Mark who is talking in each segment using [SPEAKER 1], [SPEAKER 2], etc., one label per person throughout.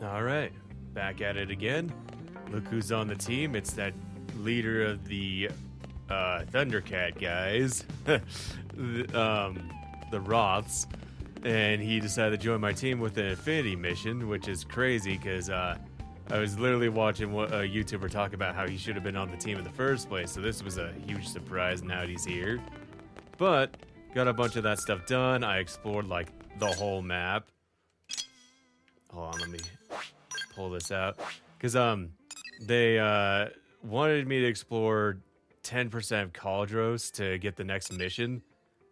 [SPEAKER 1] All right, back at it again. Look who's on the team. It's that leader of the Thundercat guys, the Roths, and he decided to join my team with an Infinity mission, which is crazy because I was literally watching a YouTuber talk about how he should have been on the team in the first place, so this was a huge surprise now that he's here. But got a bunch of that stuff done. I explored like the whole map. Hold on, let me pull this out. Because they wanted me to explore 10% of Caldros to get the next mission.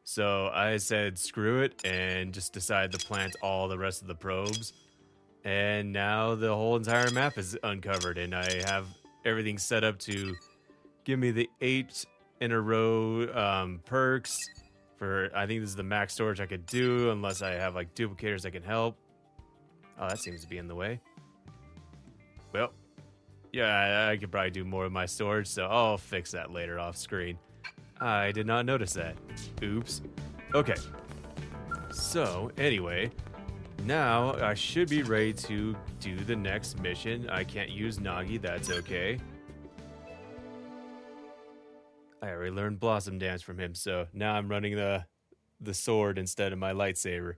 [SPEAKER 1] So I said screw it and just decided to plant all the rest of the probes. And now the whole entire map is uncovered, and I have everything set up to give me the 8 in a row perks for, I think this is the max storage I could do, unless I have like duplicators that can help. Oh, that seems to be in the way. Well, yeah, I could probably do more of my storage, so I'll fix that later off screen. I did not notice that. Oops. Okay. So, anyway, now I should be ready to do the next mission. I can't use Nagi, that's okay. I already learned Blossom Dance from him, so now I'm running the sword instead of my lightsaber.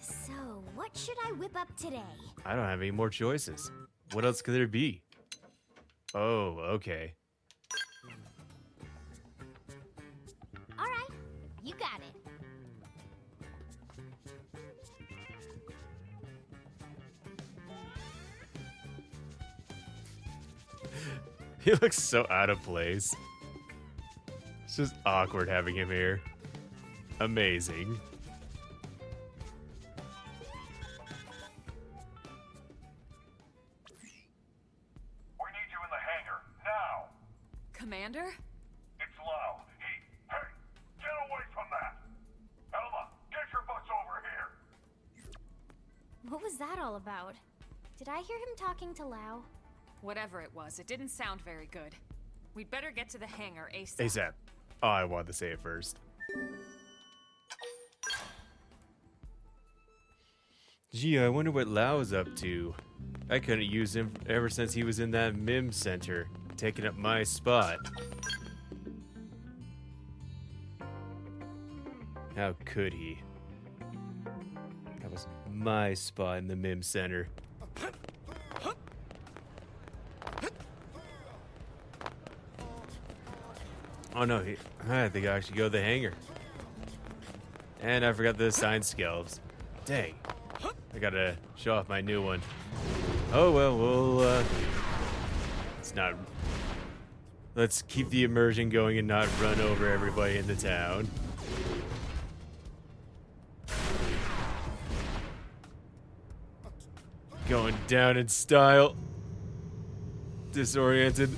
[SPEAKER 2] So, what should I whip up today?
[SPEAKER 1] I don't have any more choices. What else could there be? Oh, okay.
[SPEAKER 2] All right, you got it.
[SPEAKER 1] He looks so out of place. It's just awkward having him here. Amazing.
[SPEAKER 3] We need you in the hangar, now!
[SPEAKER 4] Commander?
[SPEAKER 3] It's Lau. Hey, get away from that! Elma, get your butts over here!
[SPEAKER 2] What was that all about? Did I hear him talking to Lau?
[SPEAKER 4] Whatever it was, it didn't sound very good. We'd better get to the hangar ASAP.
[SPEAKER 1] ASAP. Oh, I wanted to say it first. Gee, I wonder what Lau's up to. I couldn't use him ever since he was in that MIM center, taking up my spot. How could he? That was my spot in the MIM center. Oh no, I think I should go to the hangar. And I forgot the science skills. Dang. I gotta show off my new one. Oh well, let's keep the immersion going and not run over everybody in the town. Going down in style. Disoriented.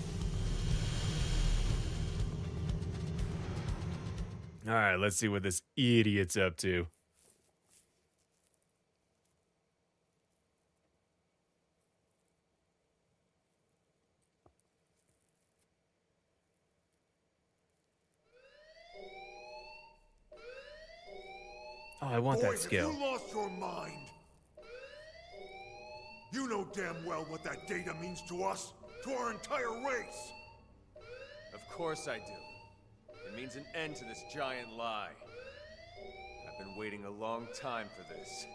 [SPEAKER 1] Alright, let's see what this idiot's up to. Oh, I want that skill.
[SPEAKER 3] You lost your mind. You know damn well what that data means to us, to our entire race.
[SPEAKER 5] Of course I do. It means an end to this giant lie. I've been waiting a long time for this.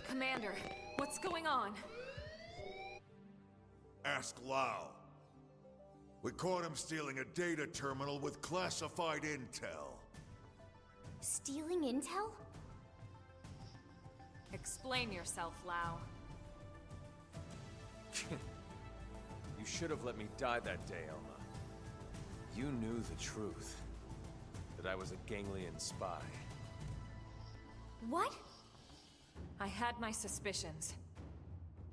[SPEAKER 4] Commander, what's going on?
[SPEAKER 3] Ask Lau. We caught him stealing a data terminal with classified intel.
[SPEAKER 2] Stealing intel?
[SPEAKER 4] Explain yourself, Lau.
[SPEAKER 5] You should have let me die that day, Elma. You knew the truth. That I was a ganglion spy.
[SPEAKER 2] What?
[SPEAKER 4] I had my suspicions,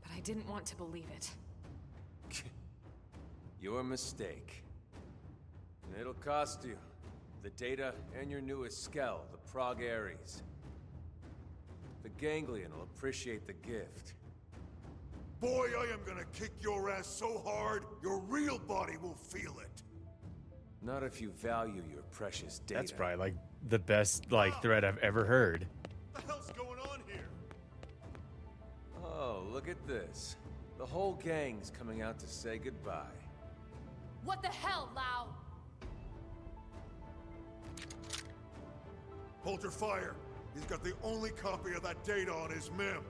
[SPEAKER 4] but I didn't want to believe it.
[SPEAKER 5] Your mistake. And it'll cost you. The data and your newest skell, the Prog Ares. The ganglion will appreciate the gift.
[SPEAKER 3] Boy, I am gonna kick your ass so hard, your real body will feel it.
[SPEAKER 5] Not if you value your precious data.
[SPEAKER 1] That's probably like the best like thread I've ever heard.
[SPEAKER 3] What the hell's going on here?
[SPEAKER 5] Oh, look at this. The whole gang's coming out to say goodbye.
[SPEAKER 4] What the hell, Lau?
[SPEAKER 3] Hold your fire. He's got the only copy of that data on his MIM.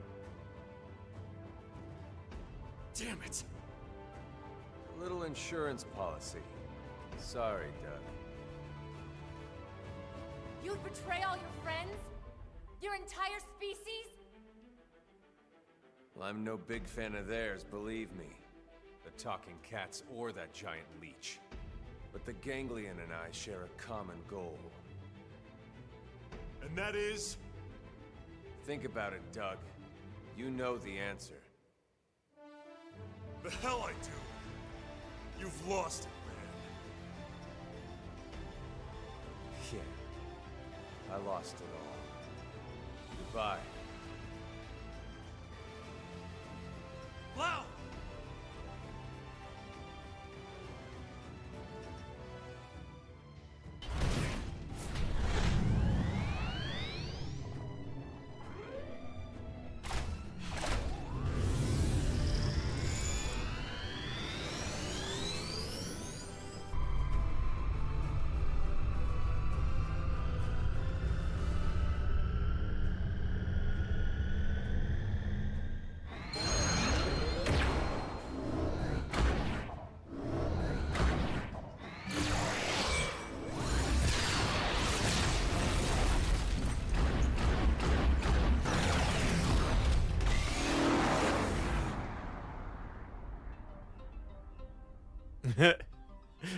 [SPEAKER 1] Damn it.
[SPEAKER 5] A little insurance policy. Sorry, Doug.
[SPEAKER 6] You'd betray all your friends? Your entire species?
[SPEAKER 5] Well, I'm no big fan of theirs, believe me. The talking cats or that giant leech. But the ganglion and I share a common goal.
[SPEAKER 3] And that is?
[SPEAKER 5] Think about it, Doug. You know the answer.
[SPEAKER 3] The hell I do. You've lost it, man.
[SPEAKER 5] Yeah. I lost it all. Goodbye.
[SPEAKER 3] Lau!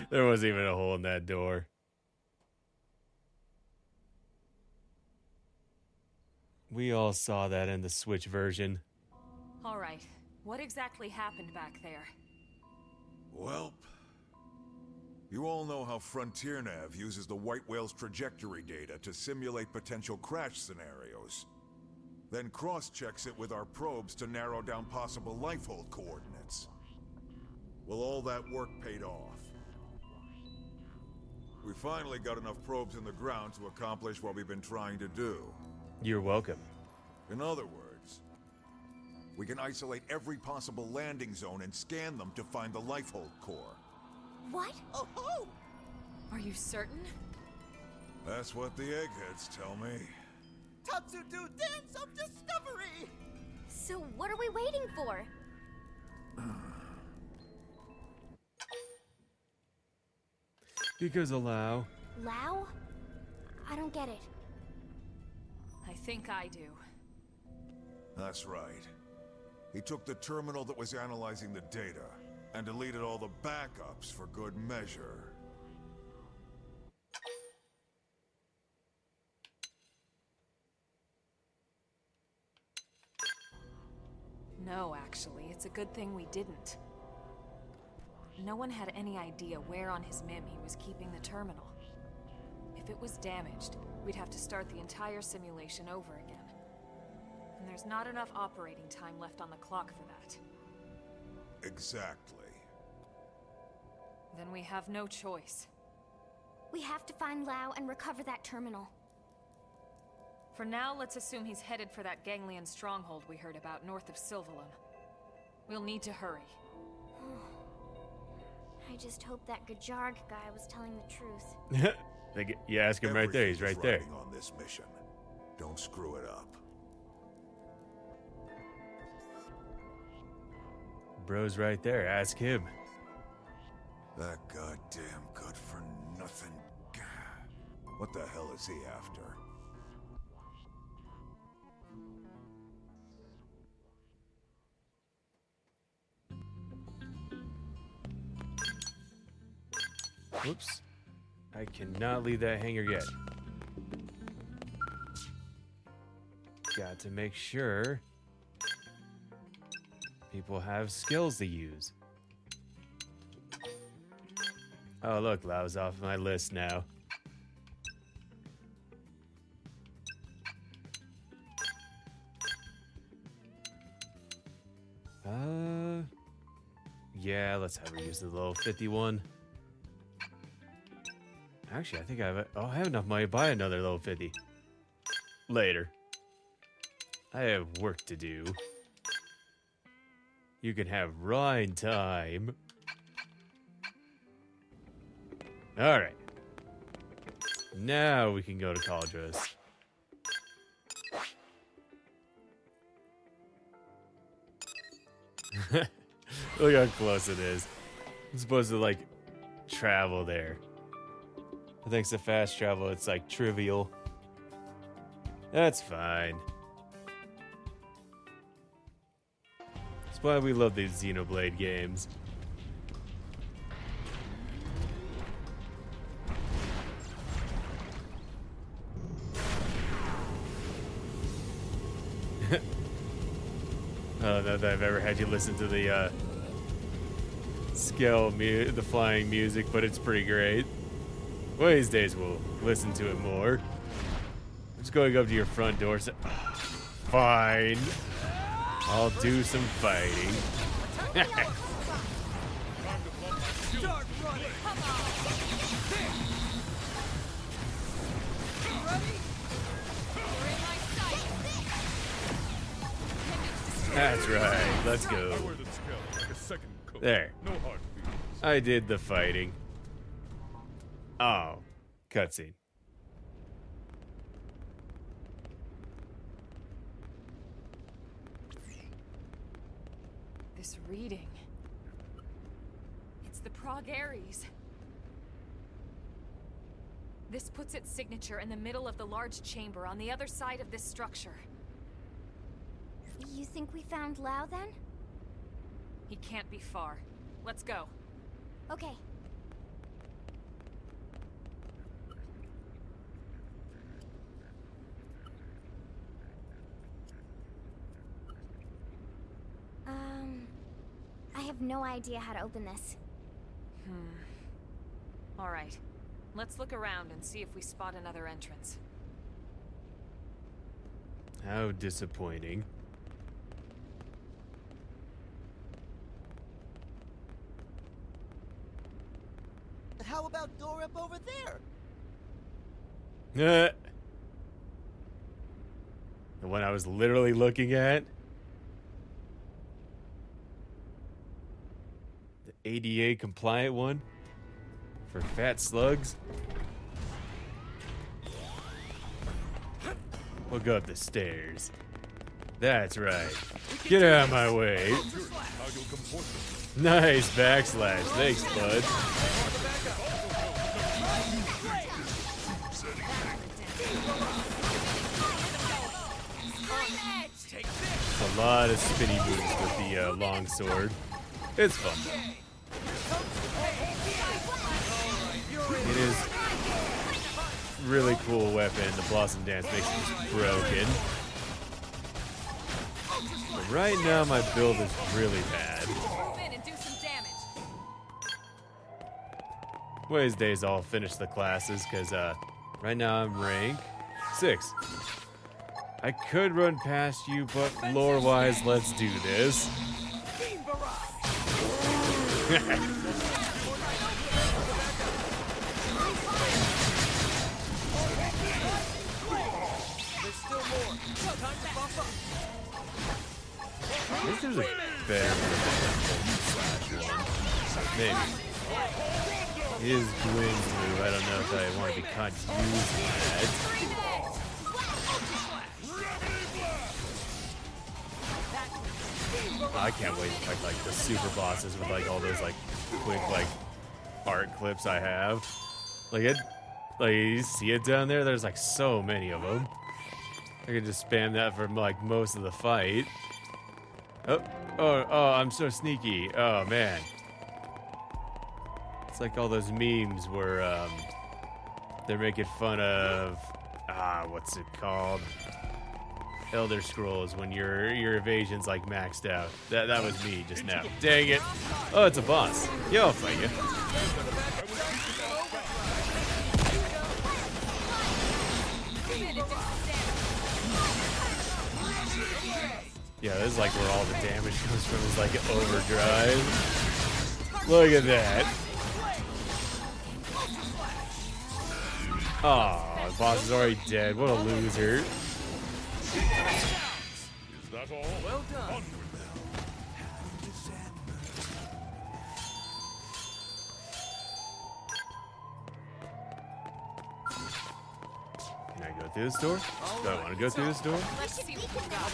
[SPEAKER 1] There wasn't even a hole in that door. We all saw that in the Switch version.
[SPEAKER 4] All right. What exactly happened back there?
[SPEAKER 3] Welp. You all know how Frontier Nav uses the White Whale's trajectory data to simulate potential crash scenarios. Then cross-checks it with our probes to narrow down possible lifehold coordinates. Well, all that work paid off. We finally got enough probes in the ground to accomplish what we've been trying to do.
[SPEAKER 1] You're welcome.
[SPEAKER 3] In other words, we can isolate every possible landing zone and scan them to find the lifehold core.
[SPEAKER 2] What?
[SPEAKER 6] Oh!
[SPEAKER 4] Are you certain?
[SPEAKER 3] That's what the eggheads tell me.
[SPEAKER 6] Tatsu-do dance of discovery!
[SPEAKER 2] So what are we waiting for?
[SPEAKER 1] Because allow.
[SPEAKER 2] Lau? I don't get it.
[SPEAKER 4] I think I do.
[SPEAKER 3] That's right. He took the terminal that was analyzing the data and deleted all the backups for good measure.
[SPEAKER 4] No, actually, it's a good thing we didn't. No one had any idea where on his MIM he was keeping the terminal. If it was damaged, we'd have to start the entire simulation over again. And there's not enough operating time left on the clock for that.
[SPEAKER 3] Exactly.
[SPEAKER 4] Then we have no choice.
[SPEAKER 2] We have to find Lau and recover that terminal.
[SPEAKER 4] For now, let's assume he's headed for that ganglion stronghold we heard about north of Silvalum. We'll need to hurry.
[SPEAKER 2] I just hope that Gajarg guy was telling the truth.
[SPEAKER 1] You ask him right there. He's right there.
[SPEAKER 3] Everything is riding on this mission. Don't screw it up.
[SPEAKER 1] Bro's right there. Ask him.
[SPEAKER 3] That goddamn good-for-nothing guy. What the hell is he after?
[SPEAKER 1] Whoops. I cannot leave that hangar yet. Got to make sure people have skills to use. Oh, look, Lau's off my list now. Yeah, let's have her use the level 51. Actually, I think I have enough money to buy another level 50. Later. I have work to do. You can have Rhine time. Alright. Now we can go to Cauldros. Look how close it is. I'm supposed to, like, travel there. But thanks to fast travel, it's, like, trivial. That's fine. That's why we love these Xenoblade games. I don't know that I've ever had you listen to the the flying music, but it's pretty great. One of these days we'll listen to it more. I'm just going up to your front door. Fine. I'll do some fighting. That's right. Let's go. There. I did the fighting. Oh. Cutscene.
[SPEAKER 4] This reading. It's the Prague Aries. This puts its signature in the middle of the large chamber on the other side of this structure.
[SPEAKER 2] You think we found Lao then?
[SPEAKER 4] He can't be far. Let's go.
[SPEAKER 2] Okay. I have no idea how to open this.
[SPEAKER 4] All right. Let's look around and see if we spot another entrance.
[SPEAKER 1] How disappointing.
[SPEAKER 7] How about door up over there?
[SPEAKER 1] The one I was literally looking at. The ADA compliant one for fat slugs. We'll go up the stairs. That's right. Get out of my way. Nice backslash. Thanks, bud. A lot of spinny moves with the long sword. It's fun though. It is really cool weapon. The Blossom Dance makes it broken. But right now my build is really bad. One of these days I'll finish the classes because right now I'm rank 6. I could run past you, but lore-wise, let's do this. I think there's a better slash one. Maybe. It is Gwyn's move. I don't know if I want to be caught using that. I can't wait to fight like the super bosses with like all those like quick like art clips I have. Like you see it down there? There's like so many of them. I could just spam that for like most of the fight. Oh, I'm so sneaky. Oh man. It's like all those memes where they're making fun of what's it called? Elder Scrolls when your evasion's like maxed out. That was me just now. Dang it. Oh, it's a boss. Yeah, I'll fight you. Yeah, this is like where all the damage comes from, is like an overdrive. Look at that. Oh, the boss is already dead. What a loser.
[SPEAKER 8] Is that all?
[SPEAKER 5] Well done.
[SPEAKER 1] Can I go through this door? Do I want to go through this door?
[SPEAKER 4] Let's see what we got.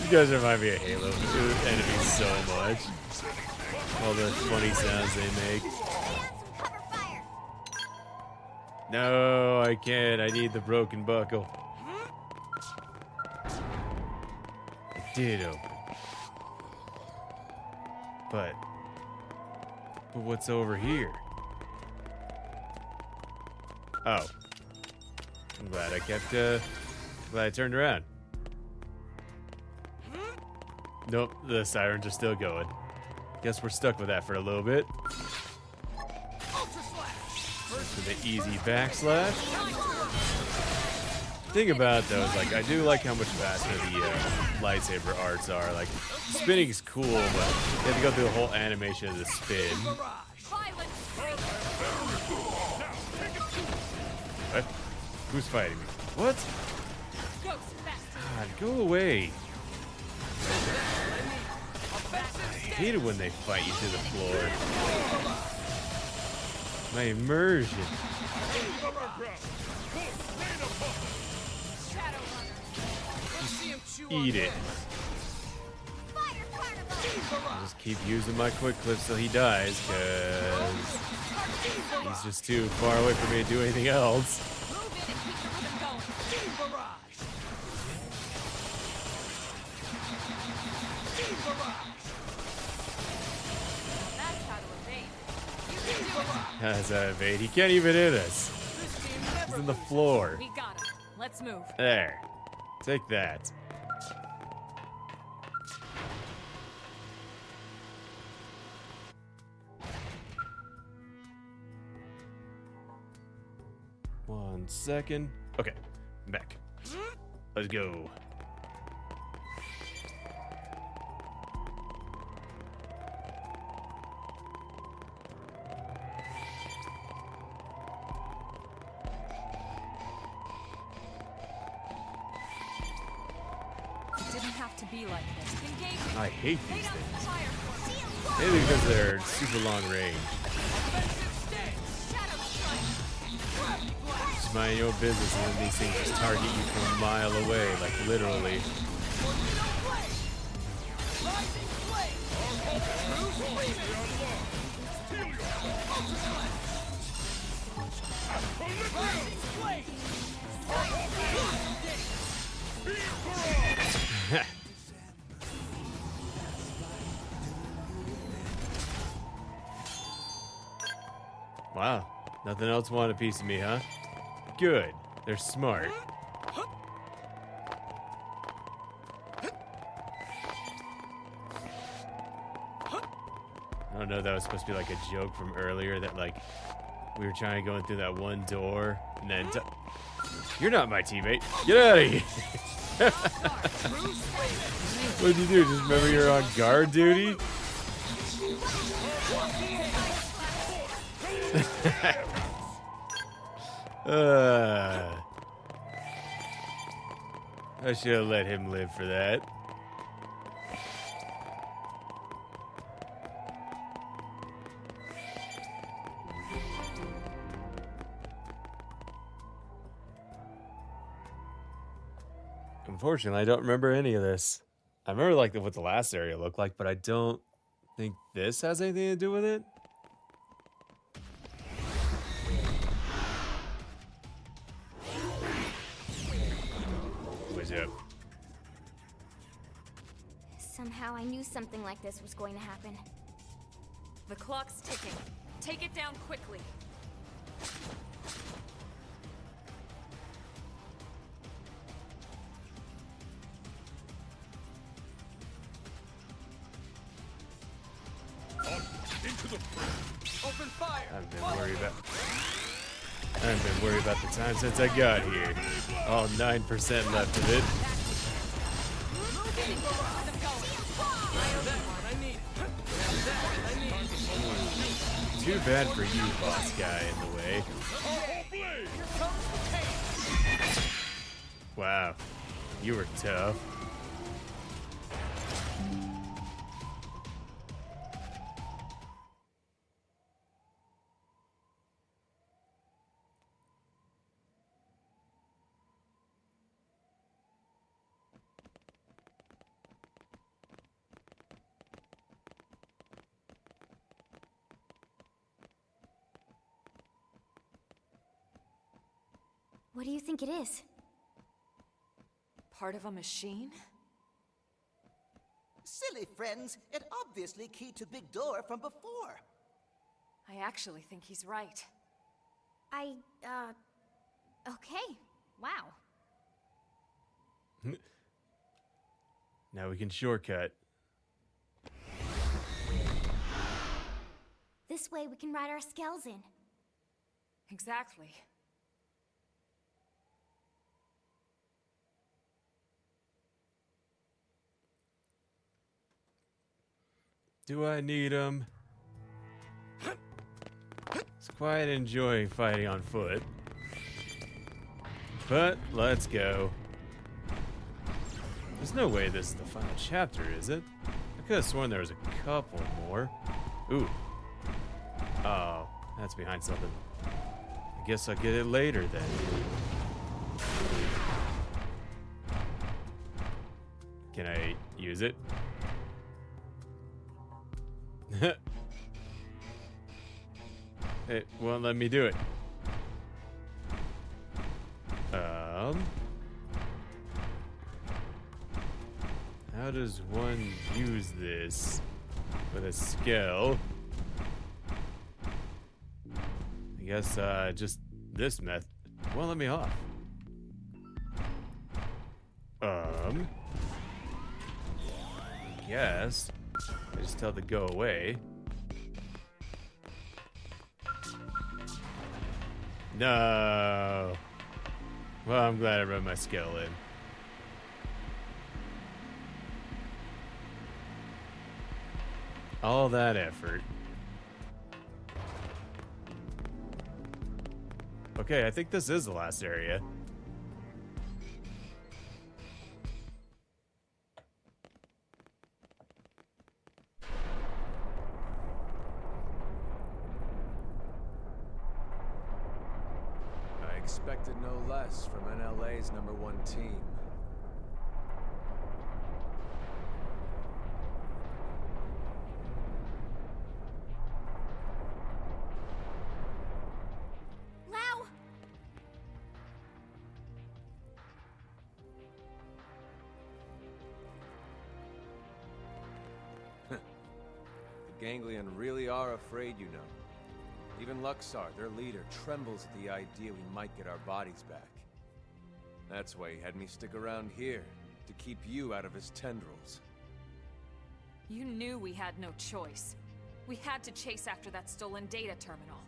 [SPEAKER 1] You guys remind me of Halo enemies so much. All the funny sounds they make.
[SPEAKER 2] Cover fire.
[SPEAKER 1] No, I can't. I need the broken buckle. It did open. But what's over here? Oh. I'm glad I kept, glad I turned around. Nope, the sirens are still going. Guess we're stuck with that for a little bit. For the easy backslash. Thing about it, though is like I do like how much faster the lightsaber arts are. Like spinning's cool, but you have to go through the whole animation of the spin. What? Who's fighting me? What? God, go away. I hate it when they fight you to the floor. My immersion. Eat it. I'll just keep using my quick clips till he dies, because he's just too far away for me to do anything else. How's that evade? He can't even hit us. He's in the floor.
[SPEAKER 4] We got him. Let's move.
[SPEAKER 1] There. Take that. One second. Okay, I'm back. Let's go.
[SPEAKER 4] Be like this. Engaging.
[SPEAKER 1] I hate these
[SPEAKER 4] Fire
[SPEAKER 1] things.
[SPEAKER 4] force.
[SPEAKER 1] Maybe because they're super long range. Just mind your business, and then these things just target you from a mile away, like literally. Wow, nothing else wanted a piece of me, huh? Good, they're smart. I don't know, that was supposed to be like a joke from earlier that like we were trying to go in through that one door and then you're not my teammate. Get out of here. What'd you do? Just remember you're on guard duty? I should have let him live for that. Unfortunately, I don't remember any of this. I remember like what the last area looked like, but I don't think this has anything to do with it. What's up?
[SPEAKER 2] Somehow I knew something like this was going to happen.
[SPEAKER 4] The clock's ticking. Take it down quickly.
[SPEAKER 5] Open fire.
[SPEAKER 1] I haven't been worried about the time since I got here. All 9% left of it. Too bad for you, boss guy, in the way. Wow, you were tough.
[SPEAKER 2] What do you think it is?
[SPEAKER 4] Part of a machine?
[SPEAKER 7] Silly friends, it obviously keyed to big door from before.
[SPEAKER 4] I actually think he's right.
[SPEAKER 2] Okay. Wow.
[SPEAKER 1] Now we can shortcut.
[SPEAKER 2] This way we can ride our skells in.
[SPEAKER 4] Exactly.
[SPEAKER 1] Do I need them? It's quite enjoying fighting on foot. But let's go. There's no way this is the final chapter, is it? I could have sworn there was a couple more. Ooh. Oh, that's behind something. I guess I'll get it later then. Can I use it? It won't let me do it. How does one use this with a skill? I guess just this method won't let me off. Guess I just tell it to go away. No. Well, I'm glad I wrote my skill in. All that effort. Okay, I think this is the last area.
[SPEAKER 5] I expected no less from NLA's #1 team.
[SPEAKER 2] Lau!
[SPEAKER 5] The Ganglion really are afraid, you know. Even Luxar, their leader, trembles at the idea we might get our bodies back. That's why he had me stick around here, to keep you out of his tendrils.
[SPEAKER 4] You knew we had no choice. We had to chase after that stolen data terminal.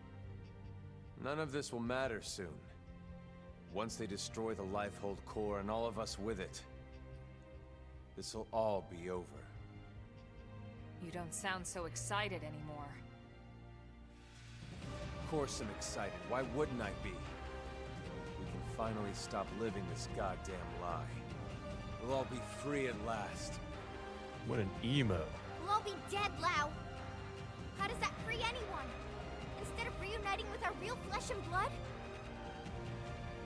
[SPEAKER 5] None of this will matter soon. Once they destroy the Lifehold core and all of us with it, this'll all be over.
[SPEAKER 4] You don't sound so excited anymore.
[SPEAKER 5] Of course I'm excited. Why wouldn't I be? We can finally stop living this goddamn lie. We'll all be free at last.
[SPEAKER 1] What an emo.
[SPEAKER 2] We'll all be dead, Lau! How does that free anyone? Instead of reuniting with our real flesh and blood?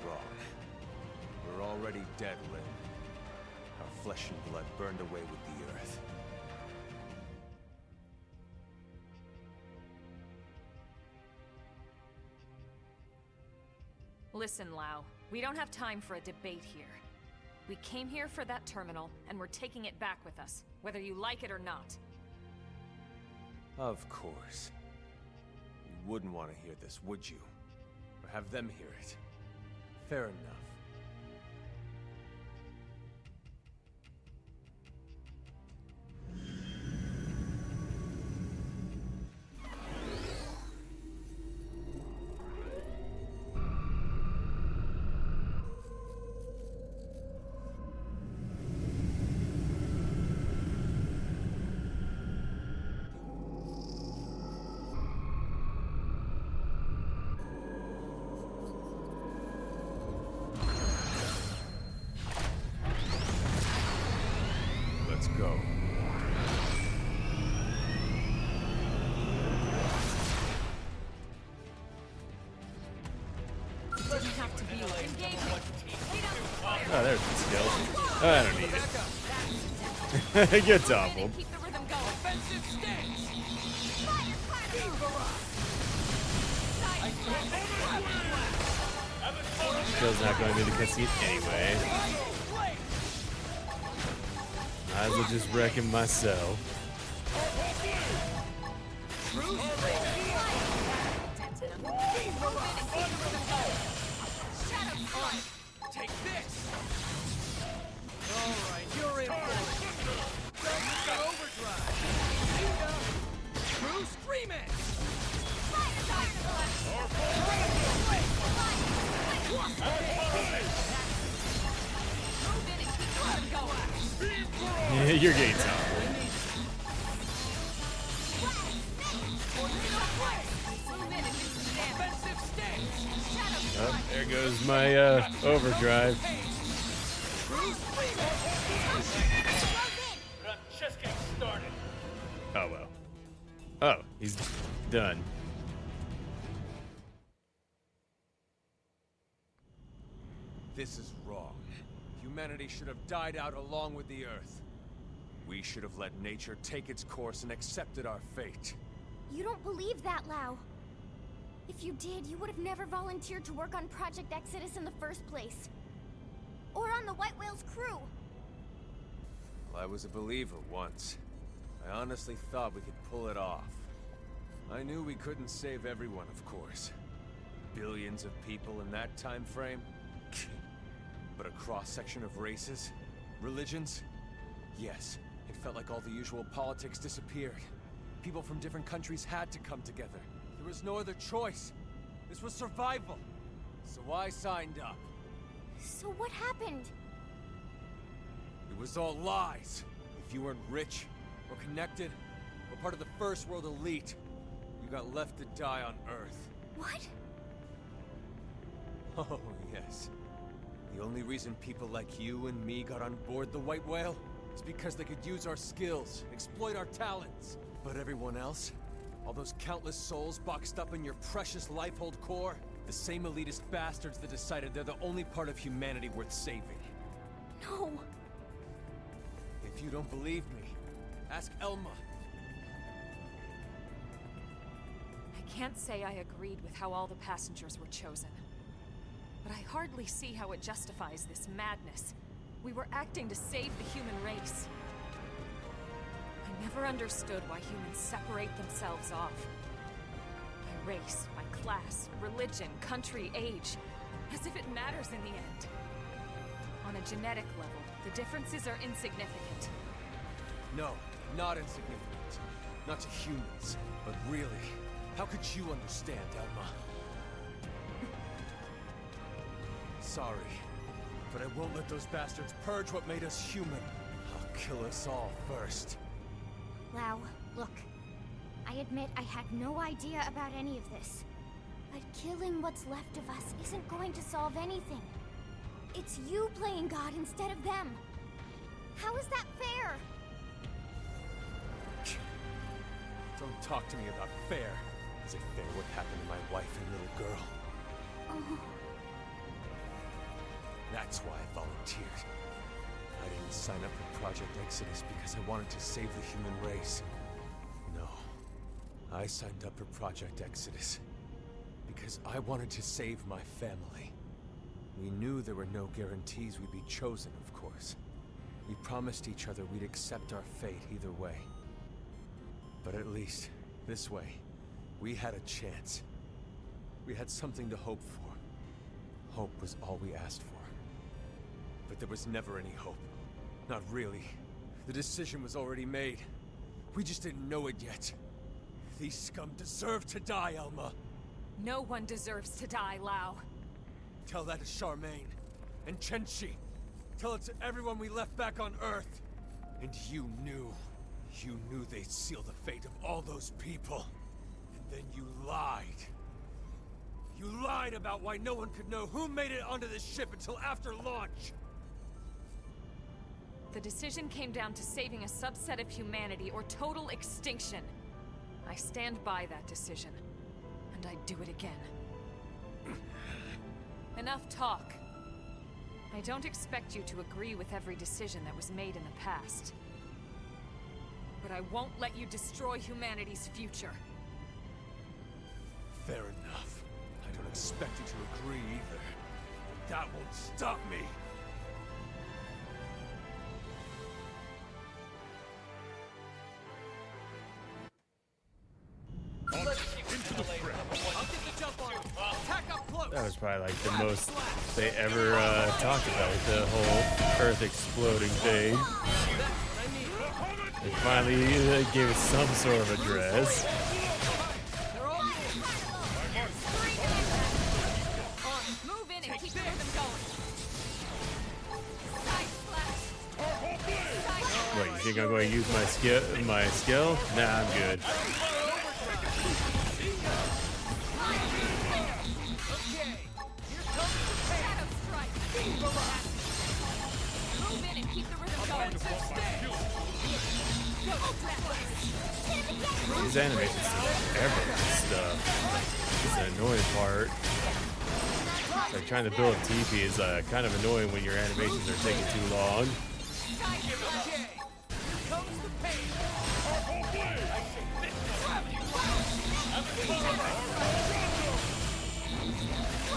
[SPEAKER 5] Wrong. We're already dead, Lynn. Our flesh and blood burned away with the earth.
[SPEAKER 4] Listen, Lau. We don't have time for a debate here. We came here for that terminal, and we're taking it back with us, whether you like it or not.
[SPEAKER 5] Of course. You wouldn't want to hear this, would you? Or have them hear it. Fair enough.
[SPEAKER 1] I don't need it. It gets awful.
[SPEAKER 6] Keep the rhythm going.
[SPEAKER 5] Offensive stance!
[SPEAKER 1] Skill's not going to be the cutscene anyway. Might as well just wreck him myself.
[SPEAKER 5] Take this! Alright, you're in for it. Delta's got overdrive. True Scream It!
[SPEAKER 1] Yeah, your gate's awful. Oh, there goes my overdrive.
[SPEAKER 5] Just getting started.
[SPEAKER 1] Oh well. Oh, he's done.
[SPEAKER 5] This is wrong. Humanity should have died out along with the Earth. We should have let nature take its course and accepted our fate.
[SPEAKER 2] You don't believe that, Lau. If you did, you would have never volunteered to work on Project Exodus in the first place. Or on the White Whale's crew.
[SPEAKER 5] Well, I was a believer once. I honestly thought we could pull it off. I knew we couldn't save everyone, of course. Billions of people in that time frame? But a cross-section of races? Religions? Yes, it felt like all the usual politics disappeared. People from different countries had to come together. There was no other choice. This was survival. So I signed up.
[SPEAKER 2] So what happened?
[SPEAKER 5] It was all lies. If you weren't rich, or connected, or part of the First World elite, you got left to die on Earth.
[SPEAKER 2] What?
[SPEAKER 5] Oh, yes. The only reason people like you and me got on board the White Whale is because they could use our skills, exploit our talents. But everyone else? All those countless souls boxed up in your precious Lifehold core? The same elitist bastards that decided they're the only part of humanity worth saving.
[SPEAKER 2] No.
[SPEAKER 5] If you don't believe me, ask Elma.
[SPEAKER 4] I can't say I agreed with how all the passengers were chosen. But I hardly see how it justifies this madness. We were acting to save the human race. I never understood why humans separate themselves off. By race, by class, religion, country, age. As if it matters in the end. On a genetic level, the differences are insignificant.
[SPEAKER 5] No, not insignificant. Not to humans. But really, how could you understand, Elma? Sorry, but I won't let those bastards purge what made us human. I'll kill us all first.
[SPEAKER 2] Lau, look. I admit I had no idea about any of this. But killing what's left of us isn't going to solve anything. It's you playing God instead of them. How is that fair?
[SPEAKER 5] Don't talk to me about fair. Is it fair what happened to my wife and little girl?
[SPEAKER 2] Oh.
[SPEAKER 5] That's why I volunteered. I didn't sign up for Project Exodus because I wanted to save the human race. No. I signed up for Project Exodus because I wanted to save my family. We knew there were no guarantees we'd be chosen, of course. We promised each other we'd accept our fate either way. But at least, this way, we had a chance. We had something to hope for. Hope was all we asked for. But there was never any hope. Not really. The decision was already made. We just didn't know it yet. These scum deserve to die, Elma.
[SPEAKER 4] No one deserves to die, Lau.
[SPEAKER 5] Tell that to Charmaine. And Chenchi. Tell it to everyone we left back on Earth. And you knew they'd seal the fate of all those people. And then you lied. You lied about why no one could know who made it onto this ship until after launch.
[SPEAKER 4] The decision came down to saving a subset of humanity or total extinction. I stand by that decision. And I'd do it again. Enough talk. I don't expect you to agree with every decision that was made in the past. But I won't let you destroy humanity's future.
[SPEAKER 5] Fair enough. I don't expect you to agree either. But that won't stop me.
[SPEAKER 1] That was probably like the most they ever talked about, the whole Earth exploding thing. They finally gave it some sort of address.
[SPEAKER 4] Move in and keep the rhythm going.
[SPEAKER 1] What, you think I'm going to use my skill? Nah, I'm good. These animations take ever and stuff. It's an annoying part. Like trying to build a TP is kind of annoying when your animations are taking too long.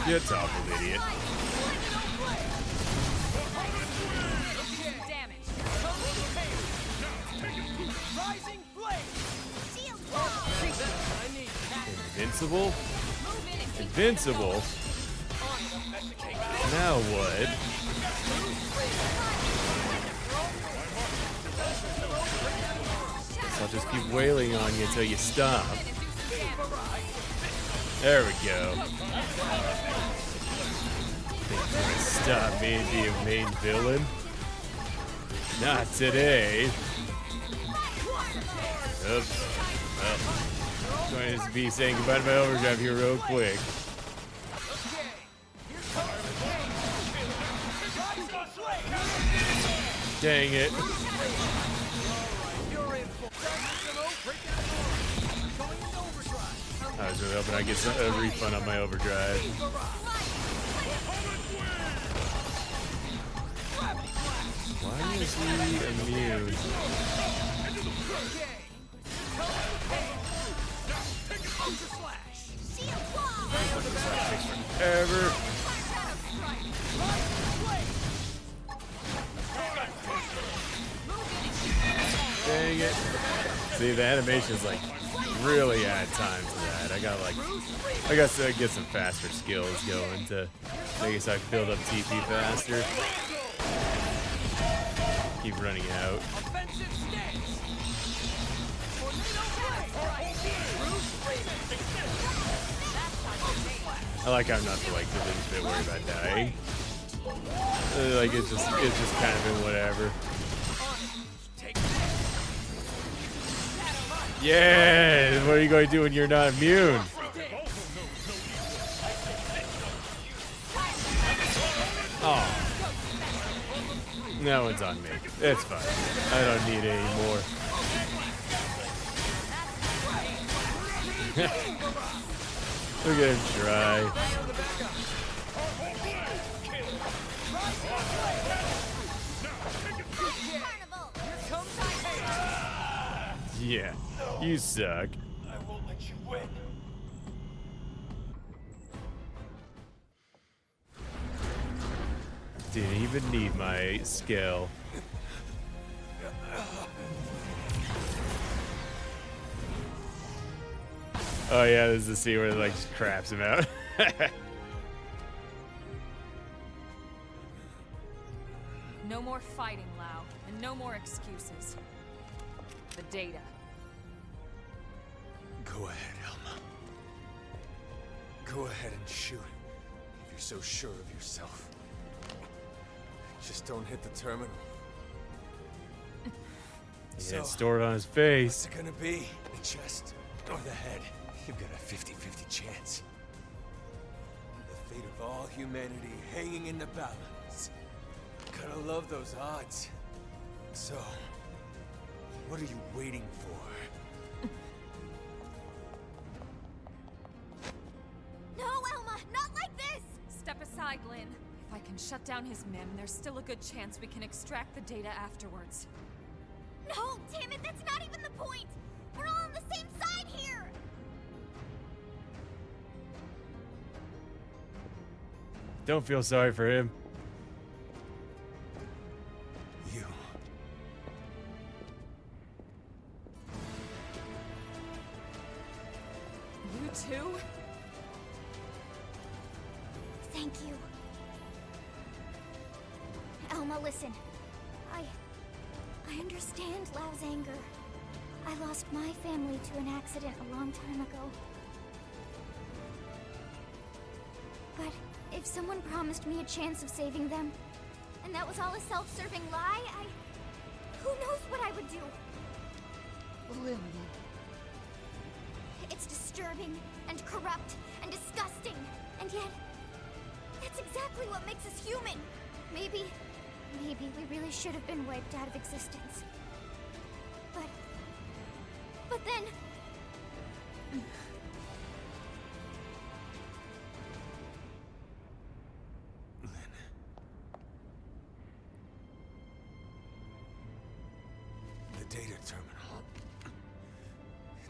[SPEAKER 1] You toppled, idiot. Invincible? Invincible? Now what? So I'll just keep wailing on you until you stop. There we go. Think you're gonna stop me and be a main villain? Not today. Oops. Well, going to be saying goodbye to my overdrive here real quick. Dang it. I was really hoping I get a refund on my overdrive. Why is he immune? Forever. Dang it. See, the animation's like really add time to that. I gotta get some faster skills going to make it so I can build up TP faster. Keep running out. I like how I'm not like a little bit worried about dying. Like it's just kind of been whatever. Yeah, what are you going to do when you're not immune? Oh, that one's on me. It's fine. I don't need any more. Look at him try. Yeah, you suck.
[SPEAKER 5] I won't let you win.
[SPEAKER 1] Didn't even need my skill. Oh yeah, this is the scene where it like just craps him out.
[SPEAKER 4] No more fighting, Lau, and no more excuses. The data.
[SPEAKER 5] Go ahead, Elma. Go ahead and shoot. If you're so sure of yourself. Just don't hit the terminal.
[SPEAKER 1] He had stored on his face.
[SPEAKER 5] What's it gonna be? The chest or the head? You've got a 50-50 chance. The fate of all humanity hanging in the balance. Gotta love those odds. So, what are you waiting for?
[SPEAKER 2] No, Elma, not like this!
[SPEAKER 4] Step aside, Lynn. If I can shut down his MIM, there's still a good chance we can extract the data afterwards.
[SPEAKER 2] No, damn it, that's not even the point! We're all on the same side here!
[SPEAKER 1] Don't feel sorry for him.
[SPEAKER 5] You.
[SPEAKER 4] You too?
[SPEAKER 2] Thank you. Elma, listen. I understand Lau's anger. I lost my family to an accident a long time ago. But if someone promised me a chance of saving them, and that was all a self-serving lie, who knows what I would do?
[SPEAKER 7] Lily.
[SPEAKER 2] It's disturbing, and corrupt, and disgusting, and yet, that's exactly what makes us human. Maybe we really should have been wiped out of existence. But then...
[SPEAKER 5] The data terminal.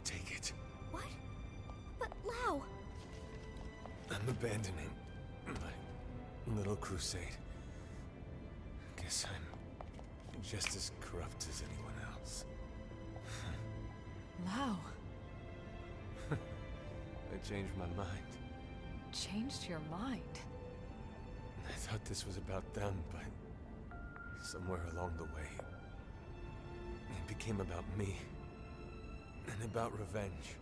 [SPEAKER 5] Take it.
[SPEAKER 2] What? But Lau...
[SPEAKER 5] I'm abandoning my little crusade. Guess I'm just as corrupt as anyone else.
[SPEAKER 4] Lau,
[SPEAKER 5] I changed my mind.
[SPEAKER 4] changed your mind.
[SPEAKER 5] I thought this was about them, but somewhere along the way, it became about me. And about revenge.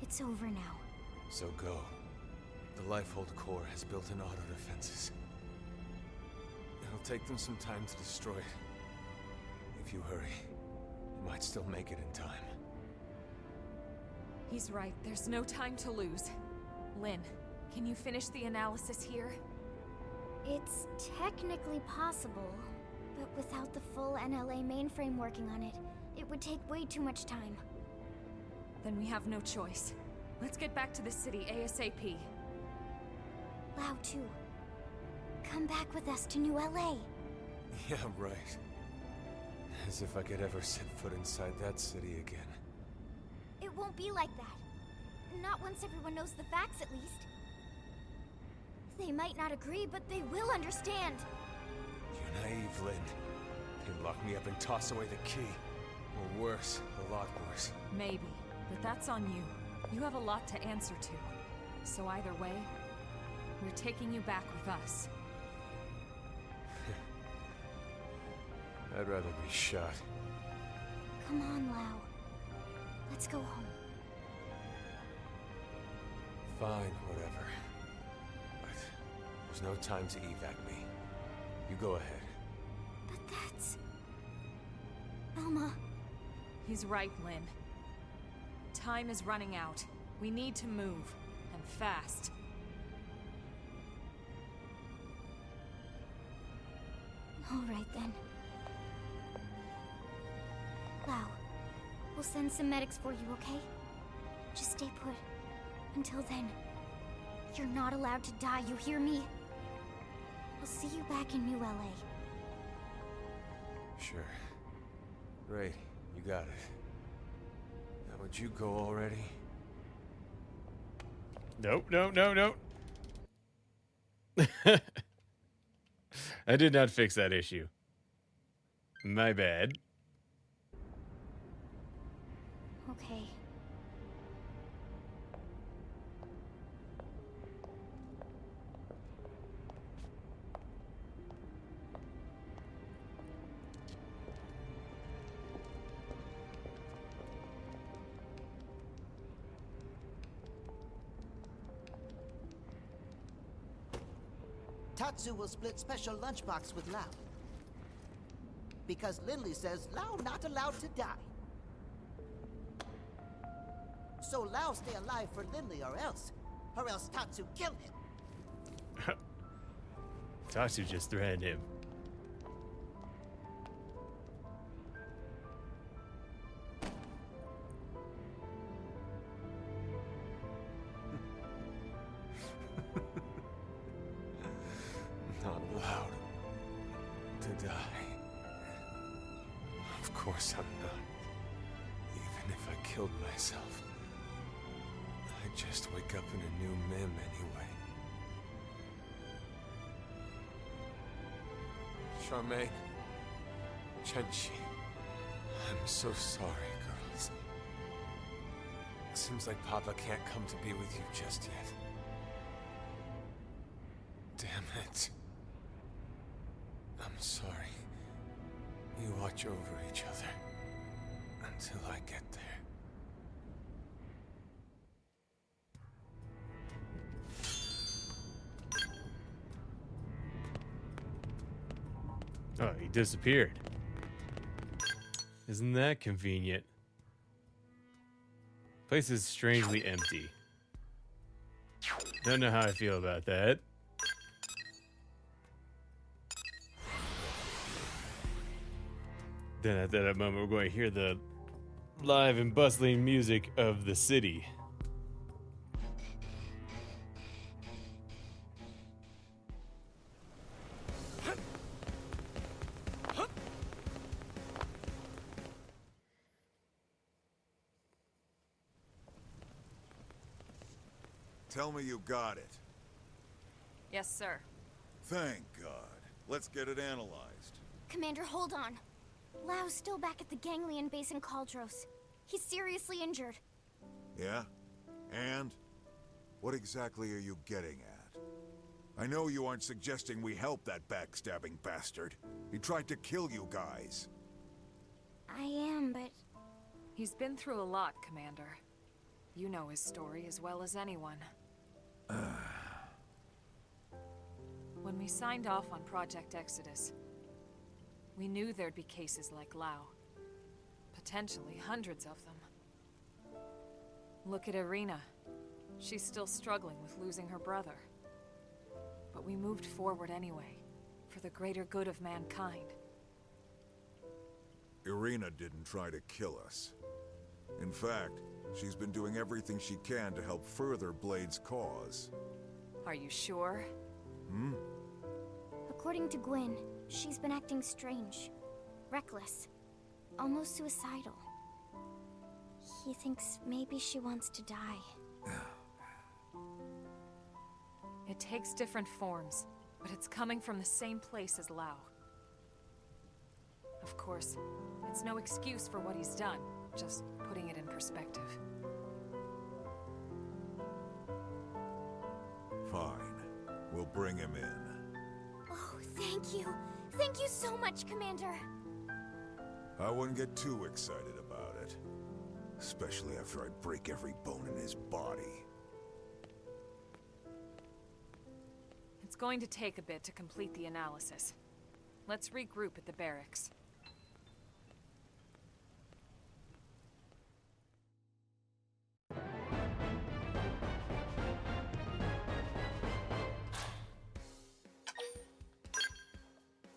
[SPEAKER 2] It's over now.
[SPEAKER 5] So go. The Lifehold core has built-in auto defenses. It'll take them some time to destroy it. If you hurry, you might still make it in time.
[SPEAKER 4] He's right, there's no time to lose. Lynn, can you finish the analysis here?
[SPEAKER 2] It's technically possible, but without the full NLA mainframe working on it, it would take way too much time.
[SPEAKER 4] Then we have no choice. Let's get back to the city ASAP.
[SPEAKER 2] Lau too. Come back with us to New LA.
[SPEAKER 5] Yeah, right. As if I could ever set foot inside that city again.
[SPEAKER 2] It won't be like that. Not once everyone knows the facts, at least. They might not agree, but they will understand.
[SPEAKER 5] You're naive, Lynn. They lock me up and toss away the key. Or worse, a lot worse.
[SPEAKER 4] Maybe, but that's on you. You have a lot to answer to. So either way, we're taking you back with us.
[SPEAKER 5] I'd rather be shot.
[SPEAKER 2] Come on, Lau. Let's go home.
[SPEAKER 5] Fine, whatever. But there's no time to evac me. You go ahead.
[SPEAKER 2] But that's... Elma.
[SPEAKER 4] He's right, Lynn. Time is running out. We need to move, and fast.
[SPEAKER 2] All right, then. Lau, we'll send some medics for you, okay? Just stay put. Until then, you're not allowed to die, you hear me? I'll see you back in New LA.
[SPEAKER 5] Sure. Great, you got it. Now would you go already?
[SPEAKER 1] Nope, nope, nope, nope. I did not fix that issue. My bad.
[SPEAKER 2] Okay.
[SPEAKER 7] Tatsu will split special lunchbox with Lau. Because Lindley says Lau not allowed to die. So Lau stay alive for Lindley or else Tatsu kill him.
[SPEAKER 1] Tatsu just threatened him.
[SPEAKER 5] course I'm not. Even if I killed myself, I'd just wake up in a new Mim anyway. Charmaine, Chenchi, I'm so sorry, girls. Seems like Papa can't come to be with you just yet. Damn it. I'm sorry. You watch over each other until I get there.
[SPEAKER 1] Oh, he disappeared. Isn't that convenient? Place is strangely empty. Don't know how I feel about that. Then at that moment, we're going to hear the live and bustling music of the city.
[SPEAKER 3] Tell me you got it.
[SPEAKER 4] Yes, sir.
[SPEAKER 3] Thank God. Let's get it analyzed.
[SPEAKER 2] Commander, hold on. Lau's still back at the Ganglion base in Caldros. He's seriously injured.
[SPEAKER 3] Yeah? And? What exactly are you getting at? I know you aren't suggesting we help that backstabbing bastard. He tried to kill you guys.
[SPEAKER 2] I am, but...
[SPEAKER 4] He's been through a lot, Commander. You know his story as well as anyone. When we signed off on Project Exodus, we knew there'd be cases like Lau. Potentially hundreds of them. Look at Irina. She's still struggling with losing her brother. But we moved forward anyway, for the greater good of mankind.
[SPEAKER 3] Irina didn't try to kill us. In fact, she's been doing everything she can to help further Blade's cause.
[SPEAKER 4] Are you sure?
[SPEAKER 3] Hmm?
[SPEAKER 2] According to Gwyn, she's been acting strange. Reckless. Almost suicidal. He thinks maybe she wants to die.
[SPEAKER 4] It takes different forms, but it's coming from the same place as Lau. Of course, it's no excuse for what he's done, just putting it in perspective.
[SPEAKER 3] Fine. We'll bring him in.
[SPEAKER 2] Oh, thank you. Thank you so much, Commander.
[SPEAKER 3] I wouldn't get too excited about it. Especially after I break every bone in his body.
[SPEAKER 4] It's going to take a bit to complete the analysis. Let's regroup at the barracks.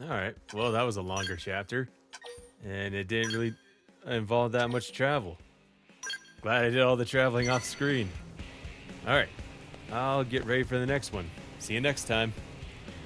[SPEAKER 1] Alright, well, that was a longer chapter. And it didn't really involve that much travel. Glad I did all the traveling off screen. Alright, I'll get ready for the next one. See you next time.